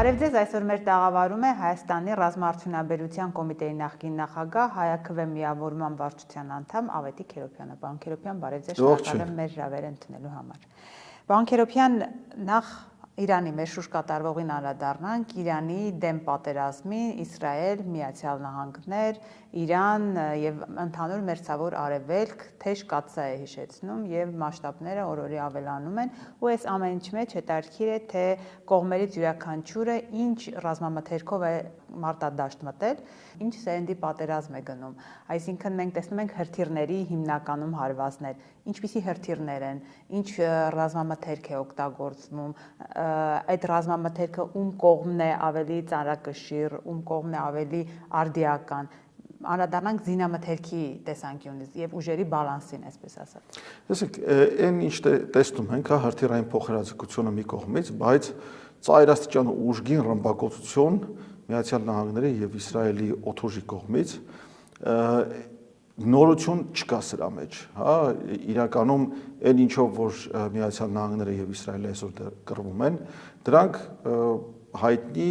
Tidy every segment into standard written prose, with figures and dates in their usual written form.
Բարև ձեզ, այսօր մեր տաղավարում է Հայաստանի ռազմաարդյունաբերության կոմիտեի նախկին նախագահ, Հայ-ԱՔՎ միավորման վարչության անդամ Ավետիք Քերոբյանը։ Պարոն Քերոբյան, բարև ձեզ, շնորհակալ եմ մեր հրավերը ընդունելու համար։ Պարոն Քերոբյան, նախ Իրանի մեր շուրջ կատարվողին անդրադառնանք, Իրանի դեմ պատերազմի, Իսրայել, Միացյալ Նահանգներ, Իրան եւ ընդհանուր մերձավոր Արևելք թեժ կաթսա է հիշեցնում եւ մասշտաբները օրորի ավելանում են, ու այս ամեն ինչի մեջ հետաքրքիր է, թե կողմերից յուրաքանչյուրը ինչ ռազմամթերքով է մարտադաշտ մտել, ինչ սերնդի պատերազմ է գնում։ Այսինքն մենք տեսնում ենք հրթիռների հիմնականում հարվածներ, ինչպիսի հրթիռներ են, ինչ ռազմամթերք է օգտագործվում, այդ ռազմամթերքը ում կողմն է ավելի ծանրակշիռ, ում կողմն է ավելի արդիական, անդրադառնանք զինամթերքի տեսանկյունից եւ ուժերի բալանսին, այսպես ասած։ Տեսեք, այն ինչ տեսնում ենք, հա, հրթիռային փոխհրաձգությունը մի կողմից, բայց ծայրաստիճան ուժգին ռմբակոծություն Միացյալ Նահանգների եւ Իսրայելի օդուժի կողմից նորություն չկա սրա մեջ, հա, իրականում այն ինչով որ Միացյալ Նահանգները եւ Իսրայելը այսօր կռվում են, դրանք հայտնի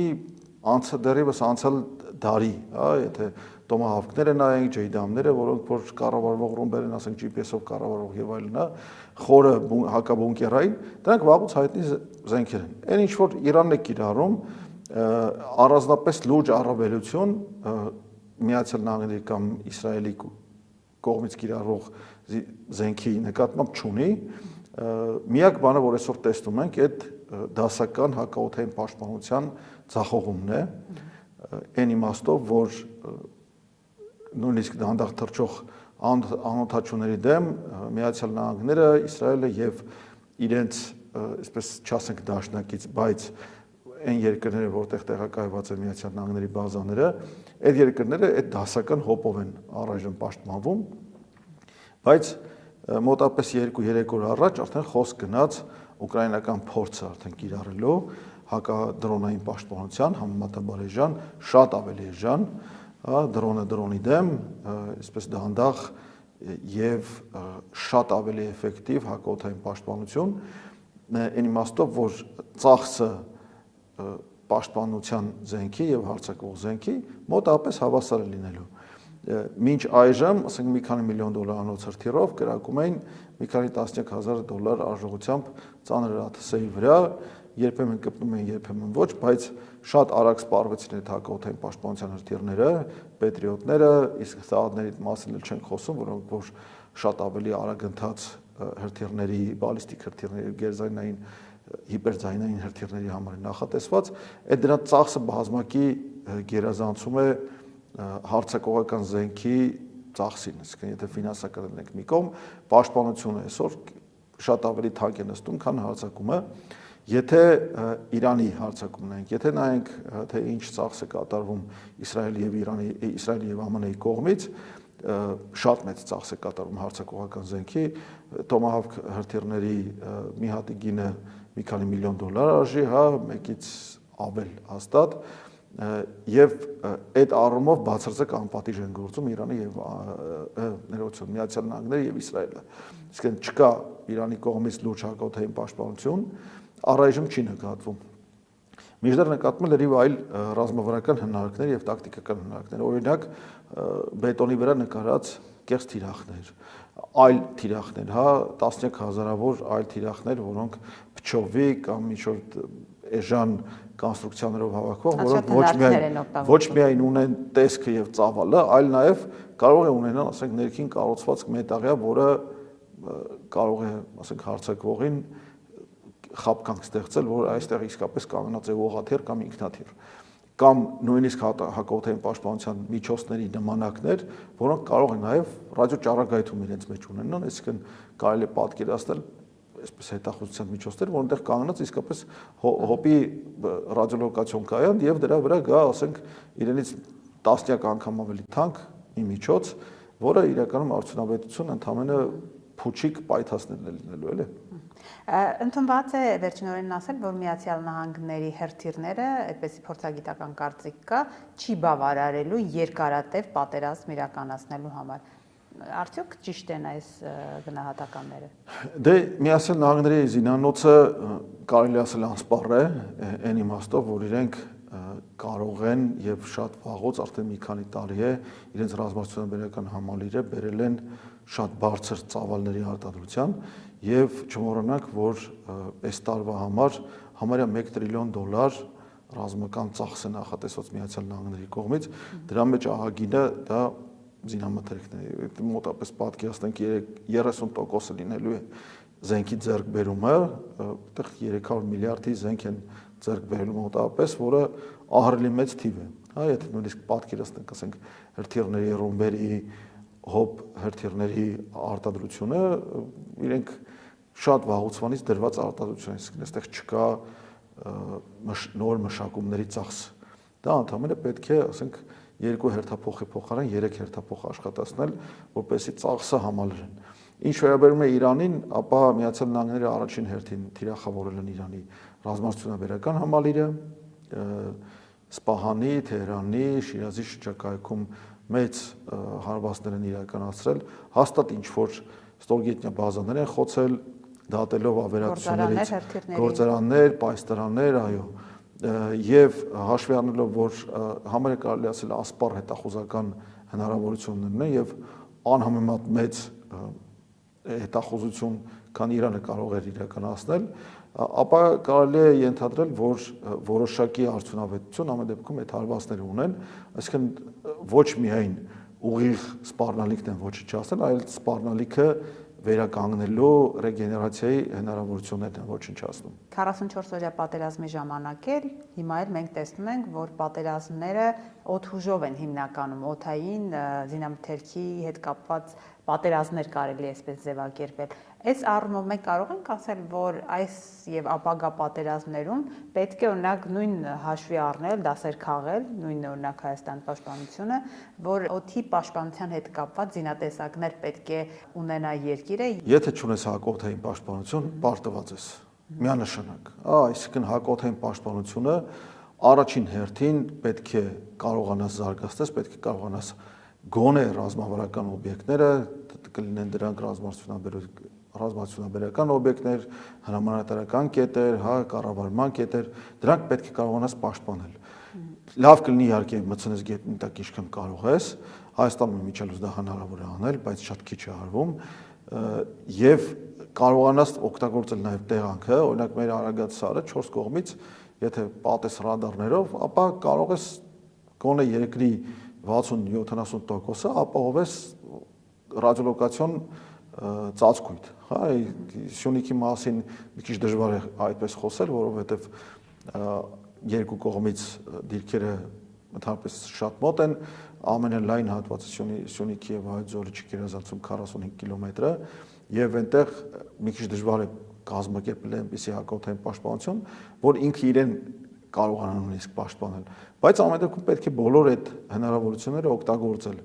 դեռևս անցյալ դարի, հա, եթե տոմահավքները նայենք, ջեյդամները, որոնք որ կառավարվող ռումբեր են, ասենք GPS-ով կառավարվող եւ այլն, հա, խորը հակաբունկերային, դրանք վաղուց հայտնի զենքեր են։ Այն ինչ որ Իրանն է կիրառում, առանձնապես լուրջ առավելություն Միացյալ Նահանգների կամ Իսրայելի կողմից կիրառվող զենքի նկատմամբ չունի, միակ բանը, որ այսօր տեսնում ենք, այդ դասական հակաօդային պաշտպանության ձախողումն է, այն իմաստով, որ նույնիսկ դանդաղ թռչող անօդաչուների դեմ Միացյալ Նահանգները, Իսրայելը եւ իրենց, այսպես չասենք դաշնակից, բայց այն երկրները, որտեղ տեղակայված են Միացյալ Նահանգների բազաները, այդ երկրները այդ դասական հոպով են առայժմ պաշտպանվում, բայց մոտապես 2-3 օր առաջ արդեն խոսք գնաց ուկրաինական փորձը արդեն կիրառելու հակադրոնային պաշտպանության համեմատաբար էժան, շատ ավելի էժան, դրոնը դրոնի դեմ, այսպես դանդաղ եւ շատ ավելի էֆեկտիվ հակաօդային պաշտպանություն, այն իմաստով, որ ծախսը պաշտպանության զենքի եւ հարձակվող զենքի մոտապես հավասար է լինելու։ Մինչ այժմ, ասենք մի քանի միլիոն դոլարանոց հրթիռով կրակում էին մի քանի տասնյակ հազար դոլար արժողությամբ ծանր հրաթսերի վրա, երբեմն կպնում են, երբեմն ոչ, բայց շատ արագ սպառվեցին այդ հակաօդային պաշտպանության հրթիռները, պետրիոտները, իսկ սաղադրների մասին էլ չենք խոսում, որոնք որ շատ ավելի արագընթաց հրթիռների, բալիստիկ հրթիռների, գերզայնային, հիպերձայնային հրթիռների համար նախատեսված, այդ դրա ծախսը բազմակի գերազանցում է հարձակողական զենքի ծախսին, այսինքն եթե ֆինանսական ենք մի կողմ, պաշտպանությունը այսօր շատ ավելի թանկ է նստում, քան հարձակումը։ Եթե Իրանի հարձակումն ենք, եթե նայենք, թե ինչ ծախս է կատարվում Իսրայելի եւ ԱՄՆ-ի կողմից, շատ մեծ ծախս է կատարվում հարձակողական զենքի, տոմահավք հրթիռների մի հատի գինը մի քանի միլիոն դոլար արժի, հա, մեկից ավել հաստատ, եւ այդ առումով բացարձակ անպատիժ են գործում Իրանը եւ ներողություն Միացյալ Նահանգները եւ Իսրայելը։ Իսկեն չկա Իրանի կողմից լուրջ հակաօդային պաշտպանություն, առայժմ չի նկատվում։ Մինչդեռ նկատվում է լրիվ այլ ռազմավարական հնարքներ եւ տակտիկական հնարքներ, օրինակ բետոնի վրա նկարած կեղծ թիրախներ, այլ թիրախներ, հա, տասնյակ հազարավոր այլ թիրախներ, որոնք փչովի կամ ինչ-որ էժան կոնստրուկցիաներով հավաքվող, որոնք ոչ միայն ունեն տեսքը եւ ծավալը, այլ նաեւ կարող է ունենալ, ասենք, ներքին կառուցվածք մետաղյա, որը կարող է, ասենք, հարձակվողին խապկանք ստեղծել, որ այստեղ իսկապես կանգնած է ուղղաթիռ կամ ինքնաթիռ, կամ նույնիսկ հակաօդային պաշտպանության միջոցների նմանակներ, որոնք կարող են նաեւ ռադիոճառագայթում իրենց մեջ ունենան, այսինքն կարելի է պատկերացնել այսպես հետախուզության միջոցներ, որոնտեղ կանգնած իսկապես հոպի ռադիոլոկացիոն կայան եւ դրա վրա գա, ասենք, իրենից տասնյակ անգամ ավելի թանկ մի միջոց, որը իրականում արդյունավետություն ընդհանրապես փուչիկ պայթացնել է լինելու, էլի։ Ընդունված է վերջինորեն ասել, որ Միացյալ Նահանգների հրթիռները, այդպեսի փորձագիտական կարծիք կա, չի բավարարելու երկարատև պատերազմ իրականացնելու համար։ Արդյոք ճիշտ են այս գնահատականները։ Դե Միացյալ Նահանգների զինանոցը կարելի ասել անսպառ է այն իմաստով, որ իրենք կարող են եւ շատ վաղուց արդեն մի քանի տարի է իրենց ռազմավարության համալիրը բերել են շատ բարձր ծավալների արտադրության եւ չմոռանանք, որ այս տարվա համար համարյա $1 տրիլիոն ռազմական ծախս է նախատեսված Միացյալ Նահանգների կողմից, դրա մեջ ահագինը դա զինամթերքն է, մոտապես պատկերացնենք 30% լինելու է զենքի ձեռքբերումը, այդտեղ 300 միլիարդի զենք են ձեռք բերելու մոտապես, որը ահռելի մեծ թիվ է, հա, եթե նույնիսկ պատկերացնենք, ասենք, հրթիռների, ռումբերի, հոբ հրթիռների արտադրությունը, իրենք շատ վաղուց դրված արտադրություն են, այստեղ չկա նոր մշակումների ծախս։ Դա ընդհանրապես պետք է, ասենք, 2 հերթափոխի փոխարեն 3 հերթափոխ աշխատացնել, որպեսզի ծախսը համալրեն։ Ինչ վերաբերում է Իրանին, ապա Միացյալ Նահանգները առաջին հերթին թիրախավորել են Իրանի ռազմարտությունաբերական համալիրը, Սպահանի, Թեհրանի, Շիրազի շրջակայքում մեծ հարվածներ են իրականացրել, հաստատ ինչ որ ստորգետնյա բազաներ են խոցել, դատելով ավերածություններից գործարաններ, պայստարաններ, այո, եւ հաշվի առնելով, որ համարը կարելի ասել ասպառ հետախուզական հնարավորություններն են եւ անհամեմատ մեծ հետախուզություն, քան Իրանը կարող էր իրականացնել, ապա կարելի է ենթադրել, որ որոշակի արդյունավետություն ամեն դեպքում այդ հարվածները ունեն, այսինքն ոչ միայն ուղիղ սպառնալիքն են ոչնչացնել, այլ սպառնալիքը վերականգնելու ռեգեներացիայի հնարավորություններն են ոչնչացնում։ 44-օրյա պատերազմի ժամանակ էլ հիմա էլ մենք տեսնում ենք, որ պատերազմները օդուժով են հիմնականում, օդային զինամթերքի հետ կապված պատերազմներ կարելի է այսպես ձևակերպել։ Այս առումով մենք կարող ենք ասել, որ այս եւ ապագա պատերազմներում պետք է օրինակ նույն հաշվի առնել, դասեր քաղել, նույն օրինակ Հայաստան պաշտպանությունը, որ օդի պաշտպանության հետ կապված զինատեսակներ պետք է ունենա երկիրը։ Եթե չունես հակօդային պաշտպանություն, պարտված ես միանշանակ։ Այսինքն հակօդային պաշտպանությունը առաջին հերթին պետք է կարողանաս զարգացնել, պետք է կարողանաս գոնե ռազմավարական օբյեկտները, կլինեն դրանք ռազմավարական օբյեկտներ, հրամանատարական կետեր, հա, կառավարման կետեր, դրանք պետք է կարողանաս պաշտպանել։ Լավ կլինի իհարկե մտցնես գետնի տակ ինչքան կարող ես, Հայաստանում միջելուց դա հնարավոր է անել, բայց շատ քիչ է արվում, եւ կարողանաս օգտագործել նաեւ տեղանքը, օրինակ մեր Արագած սարը 4 կողմից, եթե պատես ռադարներով, ապա կարող ես գոնե երկրի 60-70%-ը ապահովես ռադիոլոկացիոն ծածկույթ, հա, Սյունիքի մասին մի քիչ դժվար է այդպես խոսել, որովհետև երկու կողմից դիրքերը ընդհանրապես շատ մոտ են, ամենալայն հատվածը Սյունիքի եւ Հայձորի չգերազանցում 45 կիլոմետրը եւ այնտեղ մի քիչ դժվար է կազմակերպել այնպիսի հակօդային պաշտպանություն, որ ինքը իրեն կարողանա նույնիսկ պաշտպանել, բայց ամեն դեպքում պետք է բոլոր այդ հնարավորությունները օգտագործել։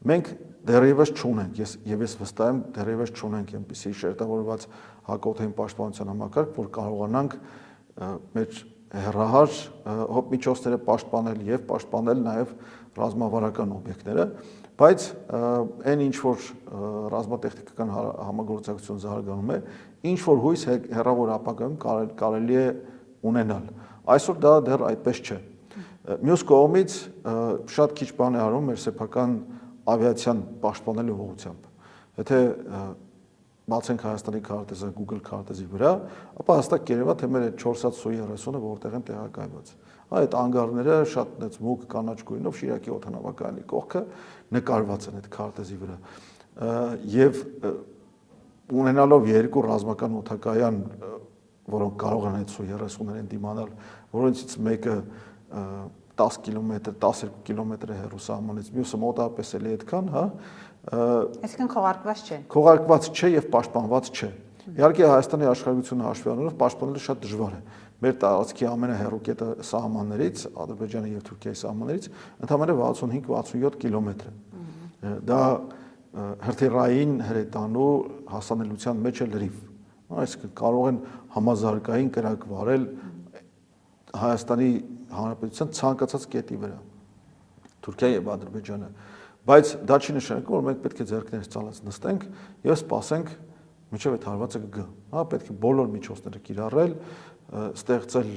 Մենք դեռևս չունենք, ես վստահ եմ, դեռևս չունենք այնպիսի շերտավորված հակօդային պաշտպանության համակարգ, որ կարողանանք մեր հեռահար միջոցները պաշտպանել եւ պաշտպանել նաեւ ռազմավարական օբյեկտները, բայց այն ինչ որ ռազմատեխնիկական համագործակցություն զարգանում է, ինչ որ հույս հեռավոր ապագայում կարելի է ունենալ։ Այսօր դա դեռ այդպես չէ։ Մյուս կողմից շատ քիչ բան է արվում մեր սեփական ավիացիան պաշտպանելու ուղղությամբ։ Եթե բացենք Հայաստանի քարտեզը Google քարտեզի վրա, ապա հստակ կերևա թե մեր 430-ը որտեղ են տեղակայված։ Այդ անգարները շատ նենց մուգ կանաչ գույնով Շիրակի օդանավակայանի կողքը նկարված են այդ քարտեզի վրա։ Եվ ունենալով երկու ռազմական օդակայան, որոնք կարող են այդ Su-30-ներին դիմանալ, որոնցից մեկը 10 կիլոմետր, 12 կիլոմետր հեռու սահմանից, մյուսը մոտավորապես էլի այդքան, հա։ Այսինքն քողարկված չէ։ Քողարկված չէ եւ պաշտպանված չէ։ Իհարկե Հայաստանի աշխարհությունը հաշվի առնելով պաշտպանելը շատ դժվար է։ Մեր տարածքի ամենահեռու կետը սահմաններից, Ադրբեջանի եւ Թուրքիայի սահմաններից, ընդհանրապես 65-67 կիլոմետր է։ Դա հրթիռային հրետանու հասանելիության մեջ է լրիվ։ Այսինքն կարող են համազարգային կրակ վարել Հայաստանի Հանրապետության ցանկացած կետի վրա, Թուրքիա եւ Ադրբեջանը, բայց դա չի նշանակում, որ մենք պետք է ձեռքներս ծալած նստենք եւ սպասենք մինչև այդ հարվածը կգա, հա, պետք է բոլոր միջոցները կիրառել, ստեղծել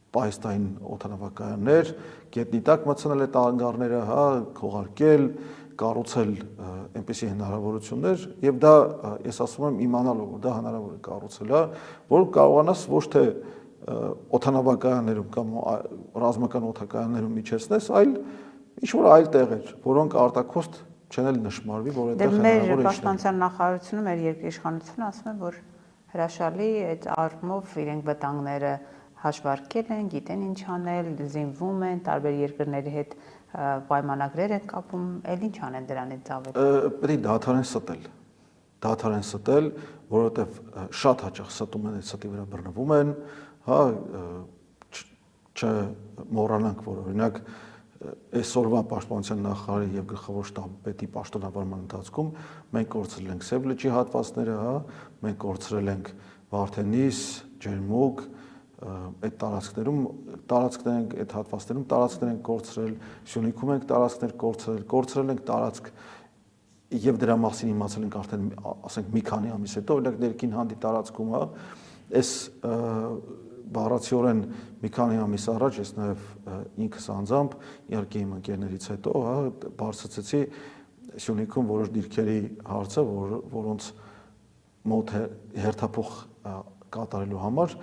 պայստային օդանավակայաններ, գետնի տակ մտցնել այդ անգարները, հա, քողարկել, կառուցել այնպիսի հնարավորություններ եւ դա ես ասում եմ իմանալով որ դա հնարավոր է կառուցել, հա, որ կարողանաս ոչ թե օդանավակայաններում կամ ռազմական օդակայաններում միջեցնես, այլ ինչ որ այլ տեղեր, որոնք արտակոստ չեն էլ նշмарվի, որ այդտեղ հնարավոր է։ Մեր պաշտպանության նախարարությունը, մեր երկրի իշխանությունը ասում է, որ հրաշալի այդ առումով իրենք վտանգները հաշվարկել են, գիտեն ինչ անել, զինվում են, տարբեր երկրների հետ պայմանագրեր են կապում, էլ ինչ անեն դրանից ավել։ Պետք է դադարեն ստել, որովհետև շատ հաճախ ստում են, այդ ստի վրա բռնվում են, հա, չմոռանանք, որ օրինակ այսօրվա պաշտպանության նախարարի եւ գլխավոր շտաբի պետի պաշտոնավարման ընթացքում մենք կորցրել ենք Սև լճի հատվածները, հա, մենք կորցրել ենք Վարդենիս, Ջերմուկ, այդ տարածքներ ենք այդ հատվածներում տարածքներ ենք կորցրել, Սյունիքում ենք տարածքներ կորցրել ենք տարածք եւ դրա մասին իմացել ենք արդեն ասենք մի քանի ամիս հետո, օրինակ ներքին հանդի տարածքում, հա, այս բառացիորեն մի քանի ամիս առաջ ես նաև ինքս անձամբ իհարկե իմ ընկերներից հետո, հա, բարձրացեցի Սյունիքում որոշ դիրքերի հարցը, որոնց մոտ հերթափոխ կատարելու համար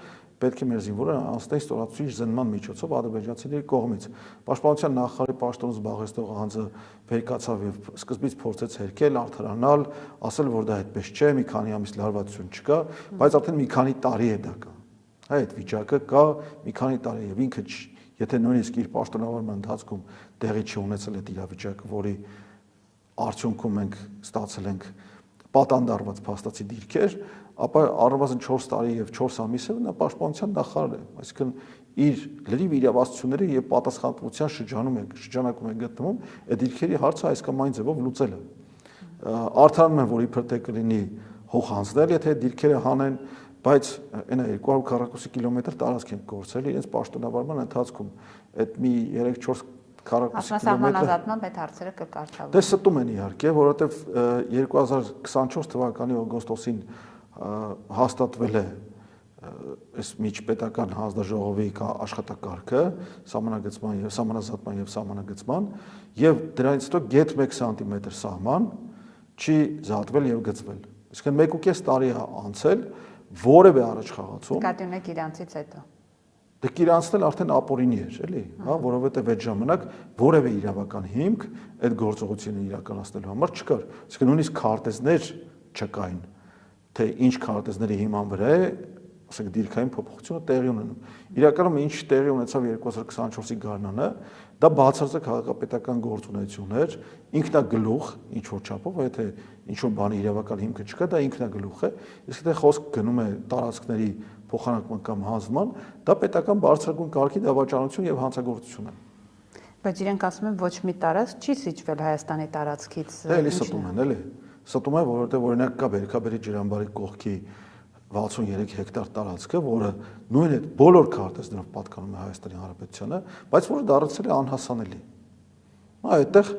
պետք է մեր զինվորները անցնեն ստորացուցիչ զննման միջոցով ադրբեջանցիների կողմից։ Պաշտպանության նախարարի պաշտոնը զբաղեցնող անձը վերկացավ եւ սկզբից փորձեց հերքել, արդարանալ, ասել, որ դա այդպես չէ, մի քանի ամիս լարվածություն չկա, բայց արդեն մի քանի տարի է դա կա։ Հա, այդ վիճակը կա մի քանի տարի եւ ինքը եթե նույնիսկ իր պաշտոնավարման ընթացքում տեղի չունեցել այդ իրավիճակը, որի արդյունքում մենք ստացել ենք պատանդարված փաստացի դիրքեր, ապա առնվազն 4 տարի եւ 4 ամիսը նա պաշտպանության նախարար է, այսինքն իր լրիվ իրավասությունների եւ պատասխանատվության շրջանակում է գտնվում այդ դիրքերի հարցը այս կամ այն ձևով լուծելը։ Արդարանում եմ, որ իբր թե կլինի հող հանձնել, եթե դիրքերը հանեն, բայց այնա 242 կիլոմետր տարածք են կորցրել իրենց պաշտոնավարման ընթացքում։ Այդ մի 3-4 Սահմանազատման այդ հարցերը կկարգավորվեն։ Դե ստում են իհարկե, որովհետև 2024 թվականի օգոստոսին հաստատվել է այս միջպետական հանձնաժողովի աշխատակարգը սահմանազատման եւ սահմանագծման եւ դրանից հետո գեթ 1 սանտիմետր սահման չի զատվել եւ գծվել։ Իսկն 1.5 տարի է անցել որևէ առաջ խաղացում։ Նկատի ունեք իրանցից հետո։ Դե իրանցն էլ արդեն ապօրինի էր, էլի, հա, որովհետև այդ ժամանակ որևէ իրավական հիմք այդ գործողությունը իրականացնելու համար չկար։ Իսկ նույնիսկ քարտեզներ չկային, թե ինչ քարտեզների հիման վրա է, ասենք դիրքային փոփոխությունը տեղի ունենում։ Իրականում ինչ տեղի ունեցավ 2024-ի գարնանը, դա բացարձակ քաղաքապետական գործունեություն էր, ինքնագլուխ ինչ որ չափով, եթե ինչ որ բանի իրավական հիմքը չկա, դա ինքնագլուխ է, իսկ եթե խոսք գնում է տարածքների փոխանակման կամ հանձնման, դա պետական բարձրագույն կարգի դավաճանություն եւ հանցագործություն է։ Բայց իրենք ասում են ոչ մի տարածք չի սիջվել Հայաստանի տարածքից։ Էլի ստում են, էլի։ Ստում են, որովհետեւ օրինակ կա Բերքաբերի ջրամբարի կողքի 63 հեկտար տարածքը, որը նույն այդ բոլոր քարտեզներով պատկանում է Հայաստանի Հանրապետությանը, բայց որը դարձել է անհասանելի։ Այդտեղ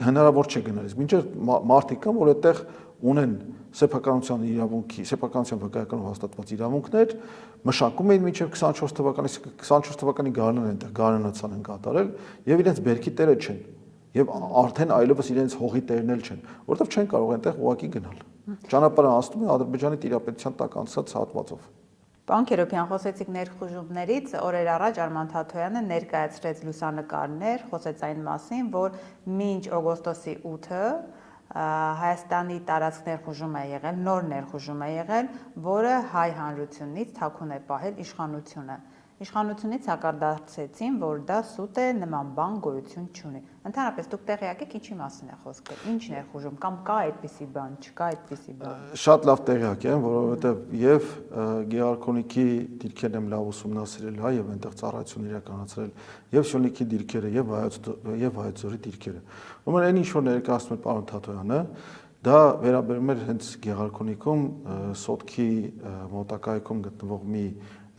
հնարավոր չէ գնալ։ Մինչև մարդիկ կան, որ այդտեղ ունեն սեփականության իրավունքի, սեփականության վկայականով հաստատված իրավունքներ, մշակում էին մինչև 24 թվականի գարնան այնտեղ գարնանացան են կատարել եւ իրենց բերքի տերը չեն։ Եվ արդեն այլևս իրենց հողի տերն էլ չեն, որովհետև չեն կարող այնտեղ ուղակի գնալ։ Ճանապարհը անցնում է Ադրբեջանի տիրապետության տակ անցած հատվածով։ Պարոն Քերոբյան, խոսեցիք ներխուժումներից, օրեր առաջ Արման Թաթոյանը ներկայացրեց լուսանկարներ, խոսեց այն մասին, որ մինչ օգոստոսի 8-ը Հայաստանի տարածք ներխուժում է եղել, նոր ներխուժում է եղել, որը հայ հանրությունից թաքուն է պահել իշխանությունը։ Իշխանությունից հակադարձեցին, որ դա սուտ է, նման բան գոյություն չունի։ Ընդհանրապես դուք տեղյակ եք ինչի մասին է խոսքը, ինչ ներխուժում, կամ կա այդպիսի բան, չկա այդպիսի բան։ Շատ լավ տեղյակ եմ, որովհետև եւ Գեղարքունիքի դիրքերն եմ լավ ուսումնասիրել, հա, եւ այնտեղ ծառայություն իրականացրել, եւ Սյունիքի դիրքերը, եւ Հայձորի դիրքերը։ Ուրեմն այն ինչ որ ներկայացնում է պարոն Թաթոյանը, դա վերաբերում էր հենց Գեղարքունիքում Սոտքի մոտակայքում գտնվող մի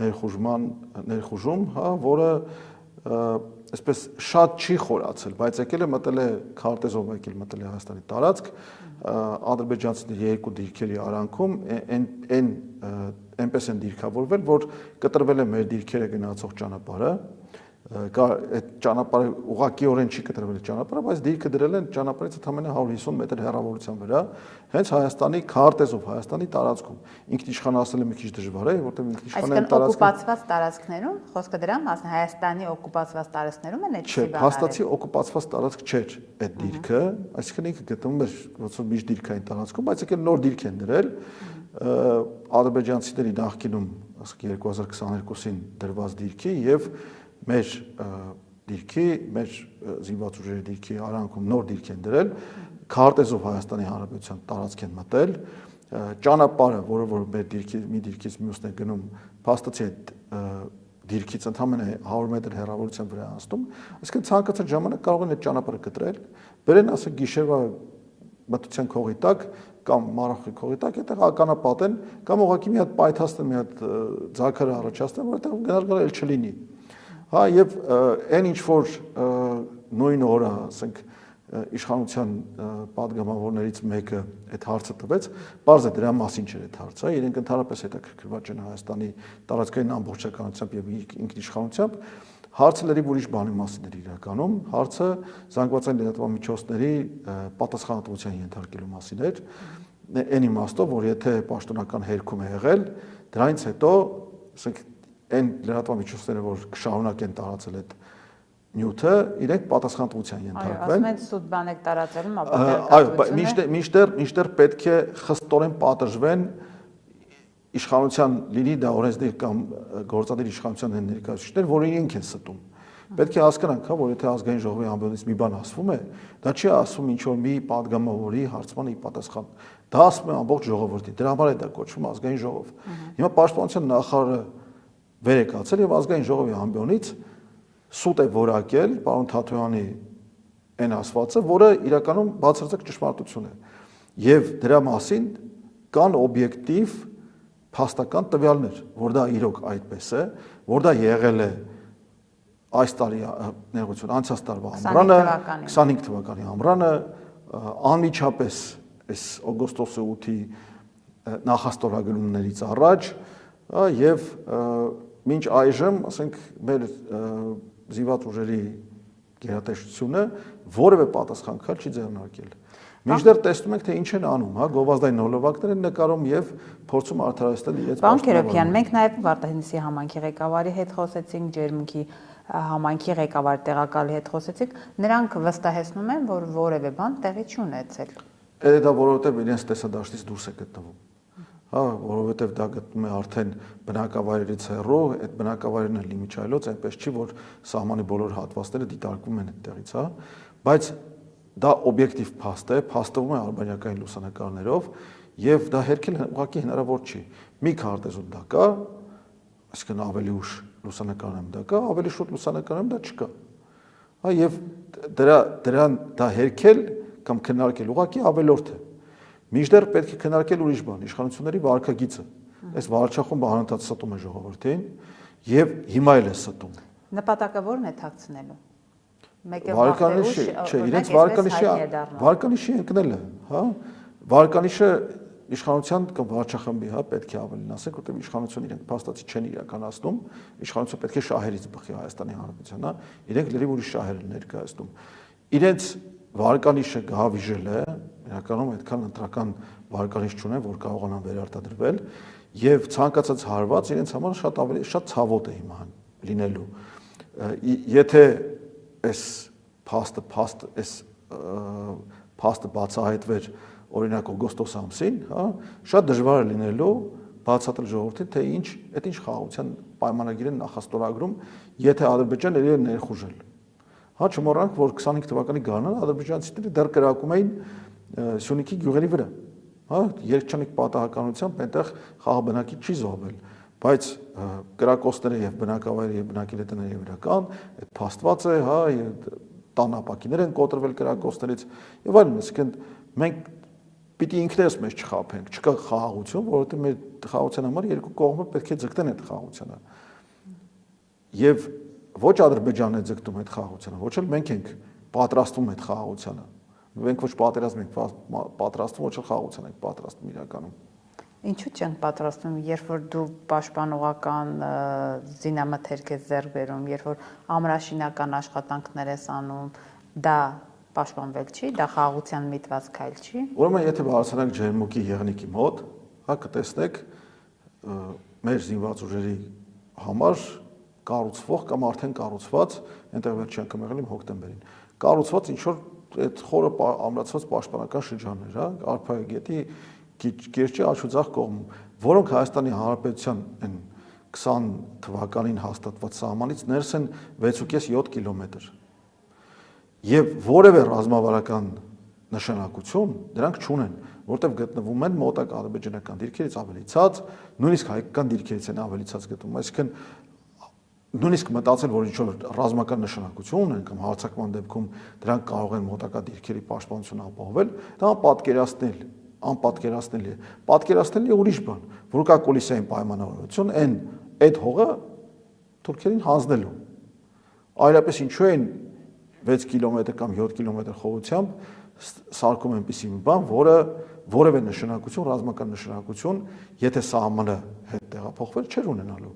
ներխուժում, հա, որը այսպես շատ չի խորացել, բայց եկել է մտել է քարտեզով եկել մտել է Հայաստանի տարածք, ադրբեջանցիների երկու դիրքերի արանքում այնպես են դիրքավորվել, որ կտրվել է մեր դիրքերը գնացող ճանապարհը, այդ ճանապարհը ուղղակիորեն չի կտրվել ճանապարհը, բայց դիրքը դրել են ճանապարհից ընդամենը 150 մետր հեռավորության վրա, հենց Հայաստանի քարտեզով, Հայաստանի տարածքում։ Ինքնիշխան ասել մի քիչ դժվար է, որտեղ ինքնիշխան են տարածքը օկուպացված տարածքներում, խոսքը դրան մասն Հայաստանի օկուպացված տարածքներում են այդպես բաներ։ Չէ, փաստացի օկուպացված տարածք չէր այդ դիրքը, այսինքն ինքը գտնվում էր ոնց որ միջի դիրքային տարածքում, բայց եկել նոր դիրք են դրել ադրբեջանցիների նախկինում, ասենք 2022-ին դրված դիրքի եւ մեր դիրքի, մեր զինված ուժերի դիրքի արանքում նոր դիրք են դրել, քարտեզով Հայաստանի Հանրապետության տարածք են մտել, ճանապարհը, որը որ մեր դիրքի մի դիրքից մյուսն է գնում, փաստացի այդ դիրքից ընդամենը 100 մետր հեռավորության վրա անցնում, այսինքն ցանկացած ժամանակ կարող են այդ ճանապարհը կտրել, բերեն ասեք գիշերվա մթության քողի տակ կամ մարախի քողի տակ այդտեղ ականապատեն կամ ուղղակի մի հատ պայթացնեն, մի հատ ձագարը առաջացնեն, որ այդտեղ գնալ էլ չլինի։ Հա եւ այն ինչ որ նույն օրը, ասենք իշխանության падգամավորներից մեկը այդ հարցը տվեց, բարձ է դրա մասին չէր այդ հարցը, իրենք ընդհանրապես հետաքրքրված են Հայաստանի տարածքային ամբողջականությամբ եւ ինքնիշխանությամբ, հարցը լրիվ ուրիշ բանի մասին էր իրականում, հարցը զանգվածային լրատվամիջոցների պատասխանատվության ենթարկելու մասին էր, այն իմաստով, որ եթե պաշտոնական հերքում է եղել, դրանից հետո, ասենք այն լրատվամիջոցները, որ կշարունակեն տարածել այդ նյութը, իրենք պատասխանատվության ենթարկվեն։ Ասում են սուտ բան եք տարածելում, ապա այո, մինչդեռ պետք է խստորեն պատժվեն իշխանության լինի դա օրենսդիր կամ գործադիր իշխանության ներկայացուցիչներ, որ իրենք են ստում։ Պետք է հասկանանք, հա, որ եթե ազգային ժողովի ամբողջից մի բան ասվում է, դա չի ասում ինչ որ մի падգամավորի հարցմանը ի պատասխան։ Դա ասում է ամբողջ ժողովրդի։ Դրա համար է դա կոչվում ազգային ժողով։ Հիմա պաշտպանության նախարարը վեր է կացել եւ ազգային ժողովի ամբիոնից սուտ է որակել պարոն Թաթոյանի այն ասվածը, որը իրականում բացարձակ ճշմարտություն է։ Եվ դրա մասին կան օբյեկտիվ փաստական տվյալներ, որ դա իրոք այդպես է, որ դա եղել է այս տարի ներողություն, անցած տարվա ամռանը, 25 թվականի ամռանը, անմիջապես այս օգոստոսի 8-ի նախաստորագրումներից առաջ եւ մինչ այժմ, ասենք, մեր զինված ուժերի գերատեսչությունը որևէ պատասխան քար չի ձեռնարկել։ Մինչդեռ տեսնում եք, թե ինչ են անում, հա, գովազդային նոլովակներ են նկարում եւ փորձում արդարացնել իրենց Պարոն Քերոբյան, մենք նաեւ Վարդահինիսի համայնքի ղեկավարի հետ խոսեցինք, Ջերմուկի համայնքի ղեկավարի տեղակալի հետ խոսեցինք, նրանք վստահեցնում են, որ որևէ բան տեղի չի ունեցել։ Դա որովհետեւ իրենց տեսադաշտից դուրս է գտնվում։ Հա, որովհետեւ դա գտնում է արդեն բնակավայրերից հեռու, այդ բնակավայրերն են լիմիջայլոց, այնպես չի, որ սահմանի բոլոր հատվածները դիտարկվում են այդտեղից, հա, բայց դա օբյեկտիվ փաստ է, փաստվում է արբանյակային լուսանկարներով եւ դա հերքել ուղղակի հնարավոր չի։ Մի քարտեզում դա կա, այսինքն ավելի ուշ լուսանկարում դա կա, ավելի շուտ լուսանկարում դա չկա։ Հա եւ դրան դա հերքել կամ քննարկել ուղղակի ավելորդ է։ Մինչդեռ պետք է քննարկել ուրիշ բան, իշխանությունների վարքագիծը։ Այս վարչախումբը անընդհատ ստում է ժողովրդին եւ հիմա էլ է ստում։ Նպատակը ո՞րն է թաքցնելու։ Մեկը վարկանիշի, չէ, իրենց վարկանիշի ընկնելը, հա։ Վարկանիշը իշխանության կամ վարչախմբի, հա, պետք է ավելին ասենք, որտեղ իշխանությունը իրենք փաստացի չեն իրականացնում, իշխանությունը պետք է շահերից բխի Հայաստանի Հանրապետության, հա, իրենք լրիվ ուրիշ շահեր են ներկայացնում։ Իրենց վարկանիշը գահավիժել է, իրականում այդքան ընտրական վարկանիշ չունեն, որ կարողանան վերարտադրվել, եւ ցանկացած հարված իրենց համար շատ ցավոտ է հիմա լինելու։ Եթե այս փաստը բացահայտվեր օրինակ օգոստոս ամսին, հա, շատ դժվար է լինելու բացատրել ժողովրդին, թե այդ ինչ խաղաղության պայմանագիր են նախաստորագրում, եթե Ադրբեջանը իրեն ներխուժել։ Հա, չմոռանանք, որ 25 թվականի գարնանը ադրբեջանցիները դեռ կրակում էին Սյունիքի գյուղերի վրա։ Հա, երկչանիկ պատահականությամբ այնտեղ խաղաղ բնակիչ չի զոհվել, բայց կրակոցները եւ բնակավայրը եւ բնակիլետները եւ իրական, այդ փաստված է, հա, տան ապակիներ են կոտրվել կրակոցներից եւ այլն, այսինքն մենք պիտի ինքներս մեզ չխաբենք, չկա խաղաղություն, որովհետեւ մեր խաղաղության համար երկու կողմը պետք է ձգտեն այդ խաղաղությանը։ Եվ ոչ Ադրբեջանն է ձգտում այդ խաղաղությանը, ոչ էլ մենք ենք պատրաստվում այդ խաղաղությանը։ Մենք ոչ պատերազմ ենք պատրաստվում, ոչ էլ խաղաղության ենք պատրաստվում իրականում։ Ինչու՞ չենք պատրաստվում, երբ որ դու պաշտպանողական զինամթերք ես ձեռք բերում, երբ որ ամրաշինական աշխատանքներ ես անում, դա պաշտպանվել չի, դա խաղաղության միտված քայլ չի։ Ուրեմն եթե բարձրանանք Ջերմուկի եղնիկի մոտ, հա կտեսնեք մեր զինված ուժերի համար կառուցվող կամ արդեն կառուցված, այնտեղ վերջին անգամ եղել եմ հոկտեմբերին, կառուցված ինչ որ այդ խորը ամրացված պաշտպանական շրջաններ, հա, Արփայի գետի Կիրճի աջուձախ կողմում, որոնք Հայաստանի Հանրապետության այն 20 թվականին հաստատված սահմանից ներս են 6.5-7 կիլոմետր։ Եվ որևէ ռազմավարական նշանակություն դրանք չունեն, որտեղ գտնվում են մոտակ ադրբեջանական դիրքերից ավելի ցած, նույնիսկ հայկական դիրքերից են ավելի ցած գտնվում, այսինքն նույնիսկ մտածել, որ ինչ-որ ռազմական նշանակություն ունեն կամ հարձակման դեպքում դրանք կարող են մոտակա դիրքերի պաշտպանությունը ապահովել, դա անպատկերացնելի է։ Պատկերացնելի ուրիշ բան, որ կա Կուլիսային պայմանավորություն, այդ հողը թուրքերին հանձնելու։ Այլապես ինչու են 6 կիլոմետր կամ 7 կիլոմետր խորությամբ սարքում այնպիսի մի բան, որը որևէ նշանակություն, ռազմական նշանակություն, եթե սահմանը հետ տեղափոխվել, չէր ունենալու։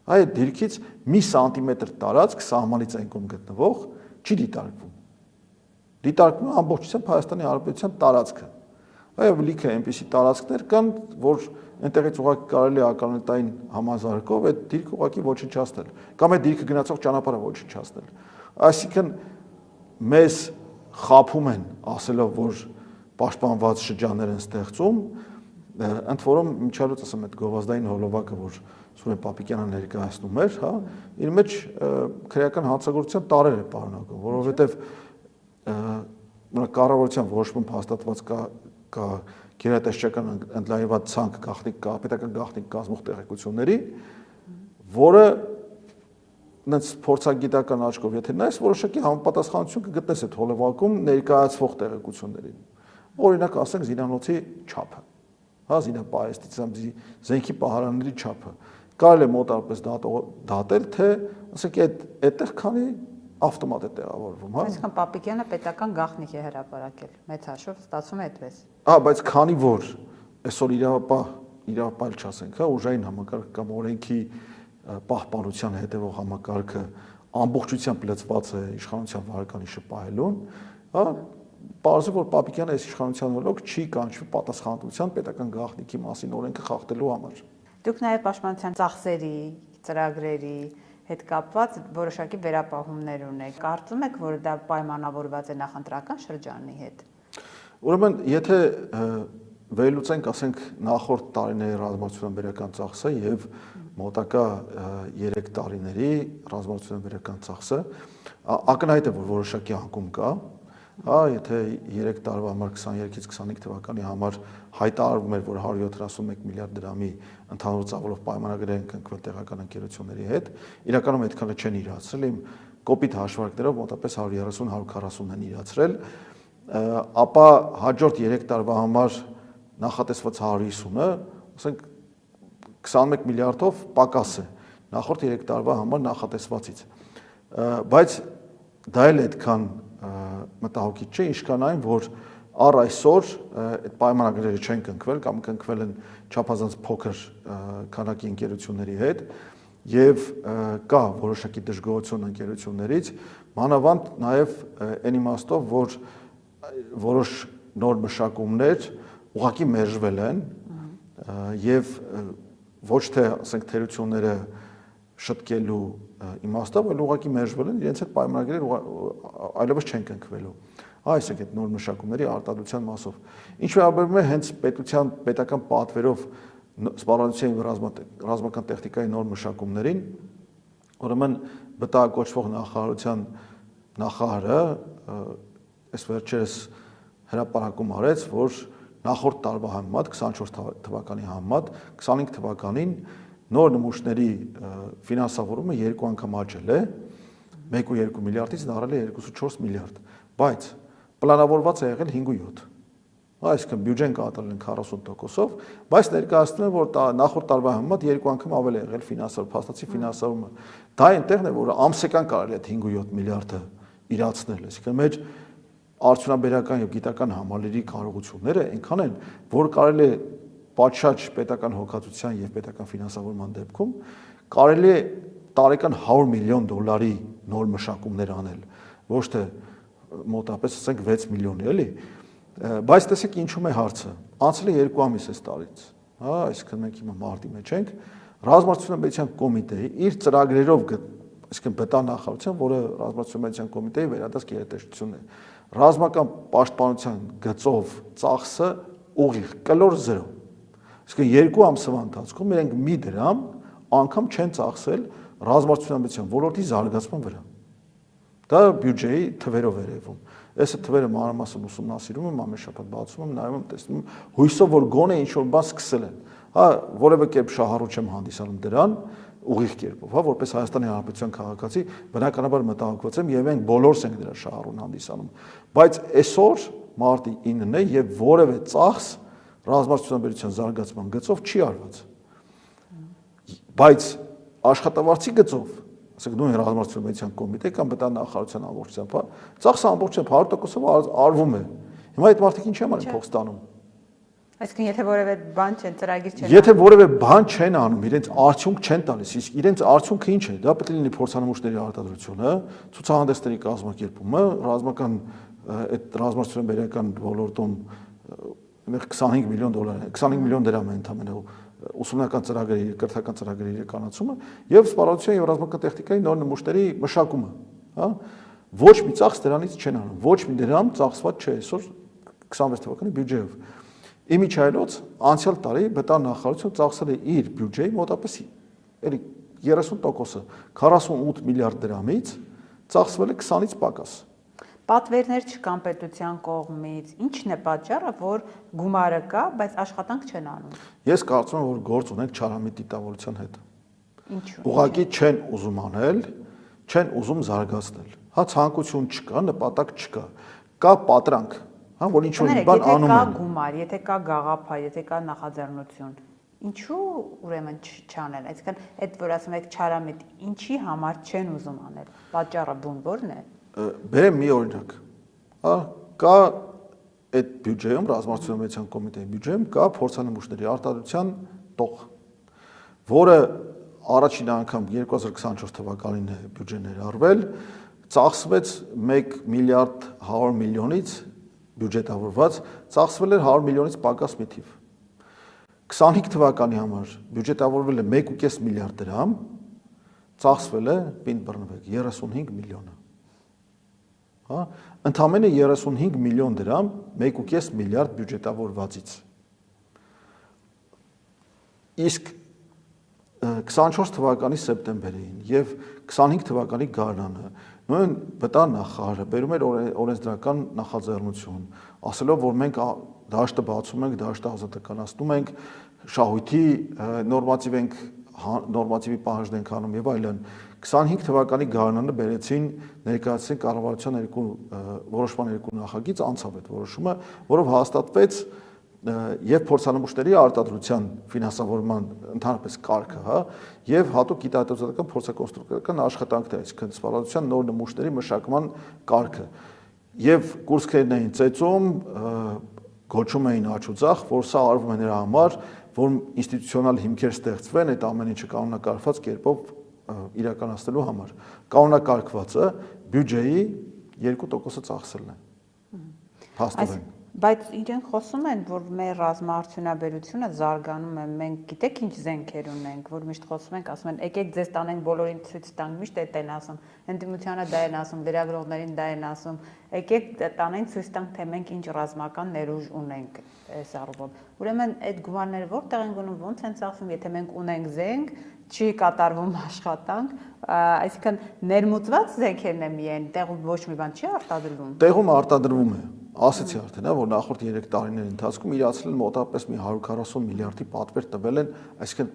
Այդ դիրքից մի սանտիմետր տարածք սահմանից այն կողմ գտնվող չի դիտարկվում։ Դիտարկվում է ամբողջությամբ Հայաստանի Հանրապետության տարածքը։ Այո, լիքը այնպիսի տարածքներ կան, որ այնտեղից ուղղակի կարելի է ականետային համազարգով այդ դիրքը ուղղակի ոչնչացնել, կամ այդ դիրքը գնացող ճանապարհը ոչնչացնել։ Այսինքն մեզ խաբում են, ասելով, որ պաշտպանված շրջաններ են ստեղծում, ընդ որում միջալուց ասեմ այդ գովազդային հոլովակը, որ Սուրեն Պապիկյանը ներկայացնում էր, հա, իր մեջ քրեական հանցագործության տարեր է պարունակում, որովհետև կառավարության որոշում հաստատված կա գերատեսչական ընդլայնված ցանկ գաղտնիք կա, պետական գաղտնիք կազմող տեղեկությունների, որը այնց փորձագիտական աչքով եթե նայես, որոշակի համապատասխանություն կգտնես այդ հոլովակում ներկայացվող տեղեկություններին։ Օրինակ ասենք զինանոցի չափը, հա, զինապահեստի զենքի պահարանների չափը։ Կարելի է մոտավորապես դատել, թե ասենք այդտեղ քանի ավտոմատ է տեղավորվում, հա։ Այսինքն Պապիկյանը պետական գաղտնիք է հրապարակել։ Մեծ հաշվով ստացվում է այդպես։ Հա, բայց քանի որ այսօր իրավապահ չասենք, հա, ուժային համակարգ կամ օրենքի պահպանության հետևող համակարգը ամբողջությամբ լծված է իշխանության վարկանի շպահելուն, հա, պարզվում որ Պապիկյանը այս իշխանության օրոք չի կանչվի պատասխանատվության պետական գաղտնիքի մասին օրենքը խախտելու համար։ Դուք նաև պաշտպանության ծախսերի, ծրագրերի հետ կապված որոշակի վերապահումներ ունեք։ Կարծում եք, որ դա պայմանավորված է նախընտրական շրջանի հետ։ Ուրեմն, եթե վերլուծենք, ասենք, նախորդ տարիների ռազմավարության բերական ծախսը եւ մոտակա 3 տարիների ռազմավարության բերական ծախսը, ակնհայտ է, որ որոշակի անկում կա, հա, եթե 3 տարվա համար 23-ից 25 թվականի համար հայտարարվում էր, որ 171 միլիարդ դրամի ընդհանուր ծավալով պայմանագրեր են կնքվել տեղական ընկերությունների հետ, իրականում այդքանը չեն իրացրել, իմ կոպիտ հաշվարկներով մոտապես 130-140 են իրացրել, ապա հաջորդ 3 տարվա համար նախատեսված 150-ը, ասենք 21 միլիարդով պակաս է նախորդ 3 տարվա համար նախատեսվածից, բայց դա էլ այդքան մտահոգիչ չէ, ինչքան այն, որ առ այսօր այդ պայմանագրերը չեն կնքվել կամ կնքվել են չափազանց փոքր քանակի ընկերությունների հետ եւ կա որոշակի դժգոհություն ընկերություններից, մանավանդ նաեւ այն իմաստով, որ որոշ նոր մշակումներ ուղղակի մերժվել են եւ ոչ թե ասենք թերությունները շտկելու իմաստով, այլ ուղղակի մերժվել են, իրենց այդ պայմանագրերը այլևս չեն կնքվելու։ Այս է այդ նոր մշակումների արտադրության մասով։ Ինչ վերաբերում է հենց պետական պատվերով սպառազինության ռազմական տեխնիկայի նոր մշակումներին, ուրեմն բտակոչվող նախարարության նախարարը այս վերջերս հրապարակում արեց, որ նախորդ տարվա համեմատ 24 թվականի համեմատ 25 թվականին նոր նմուշների ֆինանսավորումը 2 անգամ աճել է, 1.2 միլիարդից դառել է 2.4 միլիարդ, բայց պլանավորված է եղել 5.7։ Այսինքն բյուջեն կատարել են 40%-ով, բայց ներկայացնում են, որ նախորդ տարվա համեմատ 2 անգամ ավել է եղել ֆինանսավոր փաստացի ֆինանսավորումը։ Դա այնտեղն է, որ ամսական կարելի է 5-7 միլիարդը իրացնել, այսինքն մեր արդյունաբերական եւ գիտական համալիրի կարողությունները այնքան են, որ կարելի է պատշաճ պետական հոգացության եւ պետական ֆինանսավորման դեպքում կարելի է տարեկան $100 միլիոն նոր մշակումներ անել, ոչ թե մոտապես ասենք 6 միլիոնի, էլի։ Բայց տեսեք ինչու՞ է հարցը։ Անցել է 2 ամիս այս տարից, հա, այսինքն մենք հիմա մարտի մեջ ենք, ռազմավարության կոմիտեի իր ծրագրերով, այսինքն ԲՏԱ նախարարության, որը ռազմավարության կոմիտեի վերադարձ գերատեսչությունն է, ռազմական պաշտպանության գծով ծախսը ուղիղ կլոր 0։ Այսինքն 2 ամսվա ընթացքում իրենք մի դրամ անգամ չեն ծախսել ռազմավարության ոլորտի զարգացման վրա։ Դա բյուջեի թվերով է երևում։ Այսը թվերը մանրամասն ուսումնասիրում եմ, ամեն շաբաթ բացում եմ, նայում եմ, տեսնում եմ, հույսով որ գոնե ինչ-որ բան սկսել են։ Հա, որևէ կերպ շահառու չեմ հանդիսանում դրան, ուղիղ կերպով, հա, որպես Հայաստանի Հանրապետության քաղաքացի, բնականաբար մտահոգված եմ եւ մենք բոլորս ենք դրա շահառուն հանդիսանում։ Բայց այսօր մարտի 9-ն է եւ որևէ ծախս ռազմավարության զարգացման գծով չի արված։ Բայց աշխատավարձի գծով, ասենք նույն ռազմավարության կոմիտե կամ ԲՏԱ նախարարության ամբողջությամբ, ծախսը ամբողջությամբ 100%-ով արվում է։ Հիմա այդ մարդիկ ինչ են անում, փող ստանում։ Այսինքն եթե որևէ բան չեն, ծրագիր չեն։ Եթե որևէ բան չեն անում, իրենց արդյունք չեն տալիս, իսկ իրենց արդյունքը ինչ է։ Դա պետք է լինի փորձանմուշների արտադրությունը, ցուցահանդեսների կազմակերպումը, ռազմական այդ ռազմավարության ոլորտում $25 միլիոն, $25 միլիոն դրամ է ընդհանրապես ուսումնական ծրագրերի, կրթական ծրագրերի իրականացումը եւ սպառողության եւ ռազմական տեխնիկայի նոր նմուշների մշակումը, հա։ Ոչ մի ծախս դրանից չեն անում, ոչ մի դրամ ծախսված չէ այսօր 26 թվականի բյուջեով։ Իմիջայլոց անցյալ տարի ԲՏԱ նախարարությունը ծախսել է իր բյուջեի մոտապես էլի 30%-ը 48 միլիարդ դրամից ծախսվել է 20-ից պակաս։ Պատվերներ չկան պետության կողմից։ Ինչն է պատճառը, որ գումարը կա, բայց աշխատանք չեն անում։ Ես կարծում եմ, որ գործ ունենք Չարամիտ դիտավորության հետ։ Ինչու՞։ Ուղղակի չեն ուզում անել, չեն ուզում զարգացնել։ Հա, ցանկություն չկա, նպատակ չկա։ Կա պատրանք, հա, որ ինչ-որ բան անում են։ Եթե կա գումար, եթե կա գաղափար, եթե կա նախաձեռնություն, ինչու ուրեմն չանել։ Այսինքն այդ որ ասում եք Չարամիտ, ինչի համար չեն ուզում անել։ Պատճառը բուն ո՞րն է։ Բերեմ մի օրինակ, հա, կա այդ բյուջեում, ռազմավարության կոմիտեի բյուջեում կա փորձանմուշների արտադրության տող, որը առաջին անգամ 2024 թվականին է բյուջեն ներառվել, ծախսվեց 1 միլիարդ 100 միլիոնից բյուջետավորված, ծախսվել էր 100 միլիոնից պակաս մի թիվ։ 25 թվականի համար բյուջետավորվել է 1.5 միլիարդ դրամ, ծախսվել է, պինդ բռնվեք, 35 միլիոն։ Հա, ընդամենը 35 միլիոն դրամ 1.5 միլիարդ բյուջետավորվածից։ Իսկ 24 թվականի սեպտեմբերին եւ 25 թվականի գարնանը նույն ԲՏԱ նախարարը բերում էր օրենսդրական նախաձեռնություն, ասելով, որ մենք դաշտը բացում ենք, դաշտը ազատականացնում ենք, շահույթի նորմատիվի պահանջն ենք անում եւ այլն։ 25 թվականի գարնանը բերեցին ներկայացրին կառավարության որոշման երկու նախագիծ, անցավ այդ որոշումը, որով հաստատվեց եւ փորձանմուշների արտադրության ֆինանսավորման ընդհանրապես կարգը, հա, եւ հատուկ գիտահետազոտական փորձակոնստրուկտորական աշխատանքներ, այսինքն սպառողության նոր նմուշների մշակման կարգը։ Եվ կուրսերն էին ծեծում, գոչում էին աչուձախ, որ սա արվում է նրա համար, որ ինստիտուցիոնալ հիմքեր ստեղծվեն այդ ամեն ինչը կանոնակարգված կերպով իրականացնելու համար։ Կանոնակարգվածը բյուջեի 2%-ը ծախսելն է։ Փաստորեն։ Բայց իրենք խոսում են, որ մեր ռազմաարդյունաբերությունը զարգանում է, մենք գիտեք ինչ զենքեր ունենք, որ միշտ խոսում ենք, ասում են, եկեք ձեզ տանենք բոլորին ցույց տանք, միշտ այդ են ասում, ընդդիմությանը դա են ասում, լրագրողներին դա են ասում, եկեք տանենք ցույց տանք, թե մենք ինչ ռազմական ներուժ ունենք այս առումով։ Ուրեմն այդ գումարները որտեղ են գնում, ո՞նց են ծախսվում, եթե մենք ունենք զենք, չի կատարվում աշխատանք, այսինքն ներմուծված զենքերն է միայն, տեղում ոչ մի բան չի արտադրվում։ Տեղում արտադրվում է։ Ասացի արդեն, որ նախորդ 3 տարիների ընթացքում իրացել են մոտավորապես մի 140 միլիարդի պատվեր տվել են, այսինքն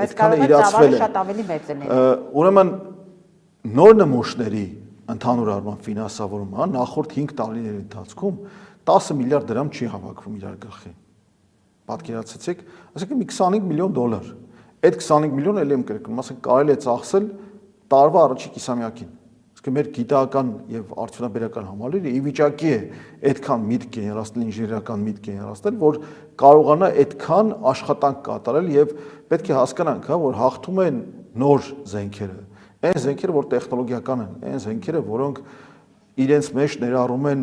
այդքանը իրացվել է։ Շատ ավելի մեծ է։ Ուրեմն նոր նմուշների ընդհանուր առմամբ ֆինանսավորումը նախորդ 5 տարիների ընթացքում 10 միլիարդ դրամ չի հավաքվում իրար գլխի։ Պատկերացրեցիք, ասենք մի 25 միլիոն դոլար։ Այդ 25 միլիոն էլ եմ կրկնում, ասենք կարելի է ծախսել տարվա առաջի կիսամյակին։ Իսկ մեր գիտական եւ արդյունաբերական համալիրը ի վիճակի է այդքան միտք գեներացնել, ինժեներական միտք գեներացնել, որ կարողանա այդքան աշխատանք կատարել եւ պետք է հասկանանք, հա, որ հաղթում են նոր զենքերը։ Այն զենքերը, որ տեխնոլոգիական են, այն զենքերը, որոնք իրենց մեջ ներառում են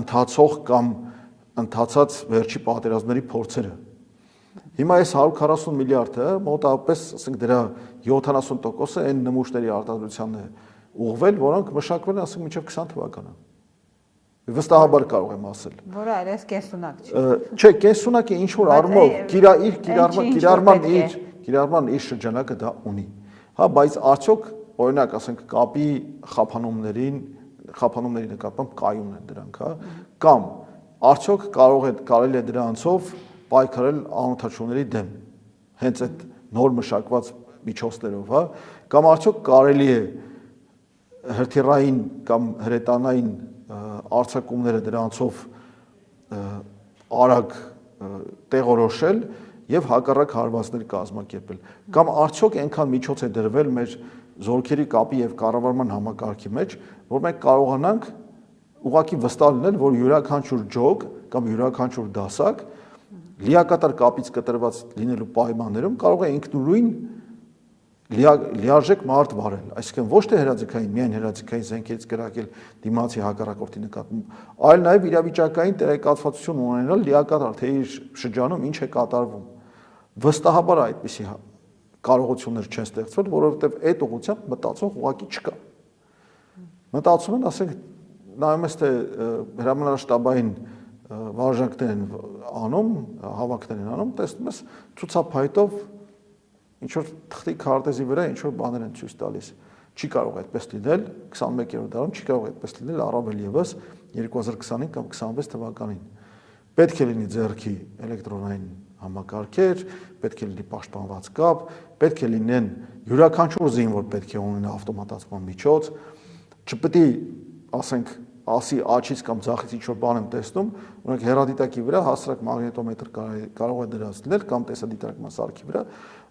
ընթացող կամ ընթացած վերջի պատերազմների փորձերը։ Հիմա այս 140 միլիարդը մոտավորապես, ասենք դրա 70%-ը այն նմուշների արտադրությանն է ուղղվել, որոնք մշակվել են, ասենք մինչև 20 թվականը։ Վստահաբար կարող եմ ասել։ Որը այլևս կենսունակ չի։ Չէ, կենսունակը ինչ որ առումով կիրառման իր շրջանակը դա ունի։ Հա, բայց արդյոք օրինակ, ասենք կապի խափանումների նկատմամբ կայուն են դրանք, հա, կամ արդյոք կարելի է դրանցով պայքարել անօթաչուների դեմ, հենց այդ նոր մշակված միջոցներով, հա, կամ արդյոք կարելի է հրթիռային կամ հրետանային արձակումները դրանցով արագ տեղորոշել եւ հակառակ հարվածներ կազմակերպել, կամ արդյոք այնքան միջոց է դրվել մեր զորքերի կապի եւ կառավարման համակարգի մեջ, որ մենք կարողանանք ուղղակի վստահ լինել, որ յուրաքանչյուր ջոկ կամ յուրաքանչյուր դասակ լիակատար կապից կտրված լինելու պայմաններում կարող է ինքնուրույն լիարժեք մարդ վարել, այսինքն ոչ թե հրաձգային, միայն հրաձգային զենքերից կրակել դիմացի հակառակորդի նկատմամբ, այլ նաև իրավիճակային տեղեկատվություն ունենալ լիակատար, թե իր շրջանում ինչ է կատարվում։ Վստահաբար այդպիսի կարողություններ չեն ստեղծվել, որովհետև այդ ուղղությամբ մտածող ուղղակի չկա։ Մտածում են, ասենք, նայում ես թե հրամանատարշտաբային վարժանքներ են անում, հավաքներ են անում, տեսնում ես ցուցափայտով ինչ որ թղթի քարտեզի վրա ինչ որ բաներ են ցույց տալիս։ Չի կարող այդպես լինել 21-րդ դարում, չի կարող այդպես լինել առավել եւս 2025 կամ 26 թվականին։ Պետք է լինի ձեռքի էլեկտրոնային համակարգեր, պետք է լինի պաշտպանված կապ, պետք է լինեն յուրաքանչյուր զինվոր պետք է ունենա ավտոմատացման միջոց, չպետք է, ասենք, ասի աչից կամ ձախից ինչ որ բան եմ տեսնում, օրինակ հեռադիտակի վրա հասարակ մագնիտոմետր կարող է դրած լինել կամ տեսադիտարկման սարքի վրա,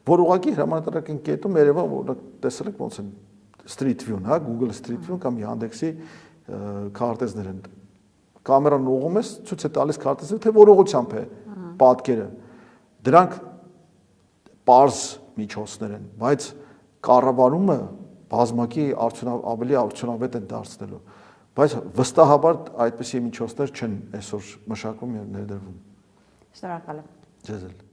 որ ուղղակի հրամանատարական կետում երևա, որ տեսել եք ոնց են Street View-ն, հա, Google Street View կամ Yandex-ի քարտեզներ են։ Կամերան ուղղում ես, ցույց է տալիս քարտեզը, թե որ ուղղությամբ է պատկերը։ Դրանք պարզ միջոցներ են, բայց կառավարումը բազմակի ավելի արդյունավետ են դարձնելու, բայց վստահաբար այդպիսի միջոցներ չեն այսօր մշակվում եւ ներդրվում։ Շնորհակալ եմ։ Ձեզ էլ։